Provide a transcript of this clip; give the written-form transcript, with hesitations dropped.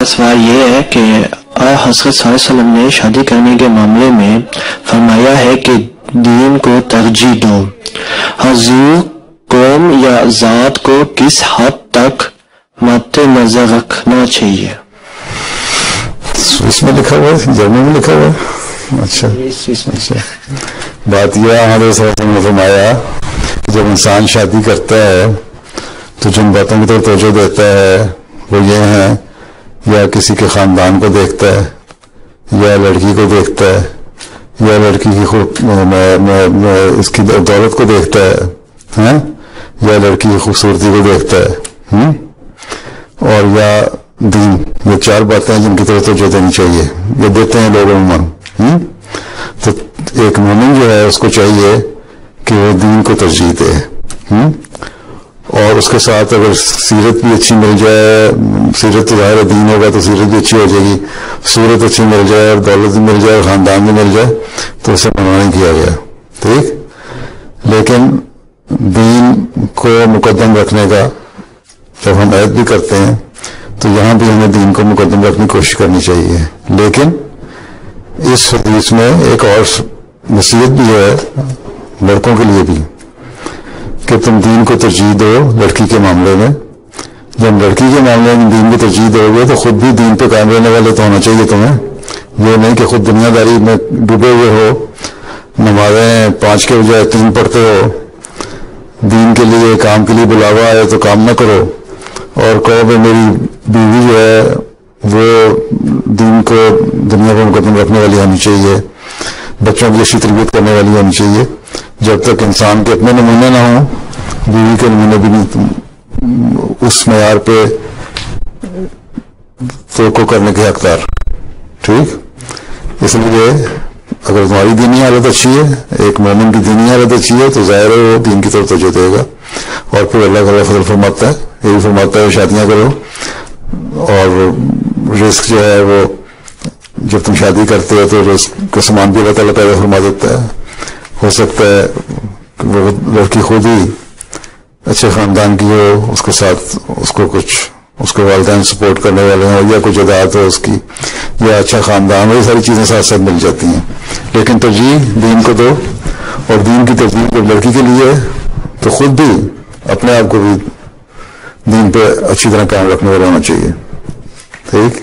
سوال یہ ہے کہ حضرت صلی اللہ علیہ وسلم نے شادی کرنے کے معاملے میں فرمایا ہے کہ دین کو ترجیح دو. حضور قوم یا ذات کو کس حد تک مد نظر رکھنا چاہیے؟ اس میں لکھا ہوا ہے، جرمن میں لکھا ہوا ہے. اچھا بات یہ ہمارے صلی نے فرمایا کہ جب انسان شادی کرتا ہے تو جن باتوں کی طرف توجہ دیتا ہے وہ یہ ہیں، یا کسی کے خاندان کو دیکھتا ہے، یا لڑکی کو دیکھتا ہے، یا لڑکی کی اس کی دولت کو دیکھتا ہے، یا لڑکی کی خوبصورتی کو دیکھتا ہے، اور یا دین. یہ چار باتیں جن کی طرف توجہ دینی چاہیے، یہ دیتے ہیں لوگ عموماً. تو ایک مومن جو ہے اس کو چاہیے کہ وہ دین کو ترجیح دے، اور اس کے ساتھ اگر سیرت بھی اچھی مل جائے، سیرت تو ظاہر دین ہوگا تو سیرت بھی اچھی ہو جائے گی، صورت اچھی مل جائے اور دولت بھی مل جائے اور خاندان بھی مل جائے تو اسے منع نہیں کیا گیا. ٹھیک، لیکن دین کو مقدم رکھنے کا جب ہم عہد بھی کرتے ہیں تو یہاں بھی ہمیں دین کو مقدم رکھنے کی کوشش کرنی چاہیے. لیکن اس حدیث میں ایک اور نصیحت بھی ہے لڑکوں کے لیے بھی کہ تم دین کو ترجیح دو لڑکی کے معاملے میں. جب لڑکی کے معاملے میں دین کو ترجیح دو گے تو خود بھی دین پہ قائم رہنے والے تو ہونا چاہیے تمہیں. یہ نہیں کہ خود دنیا داری میں ڈوبے ہوئے ہو، نمازیں 5 کے بجائے 3 پڑھتے ہو، دین کے لیے کام کے لیے بلاوا آئے تو کام نہ کرو، اور کہو کہ میری بیوی جو ہے وہ دین کو دنیا کو مقدم رکھنے والی ہونی چاہیے، بچوں کی اچھی تربیت کرنے والی ہونی چاہیے. جب تک انسان کے اپنے نمونے نہ ہوں، بیوی کے نمونے بھی نہیں اس معیار پہ توقع کرنے کے حقدار. ٹھیک، اس لیے اگر تمہاری دینی حالت اچھی ہے، ایک مومن کی دینی حالت اچھی ہے تو ظاہر ہے وہ دین کی طرف توجہ دے گا. اور پھر اللہ تعالیٰ فضل فرماتا ہے، یہ بھی فرماتا ہے شادیاں کرو، اور رزق جو ہے وہ جب تم شادی کرتے ہو تو رزق کا سامان بھی اللہ تعالیٰ پیدا فرما دیتا ہے. ہو سکتا ہے کہ وہ لڑکی خود ہی اچھے خاندان کی ہو، اس کے ساتھ اس کو کچھ اس کے والدین سپورٹ کرنے والے ہوں، یا کچھ عادات ہو اس کی، یا اچھا خاندان ہو، یہ ساری چیزیں ساتھ ساتھ مل جاتی ہیں. لیکن ترجیح دین کو دو، اور دین کی ترجیح جب لڑکی کے لیے تو خود بھی اپنے آپ کو بھی دین پہ اچھی طرح قائم رکھنے والا ہونا چاہیے. ٹھیک.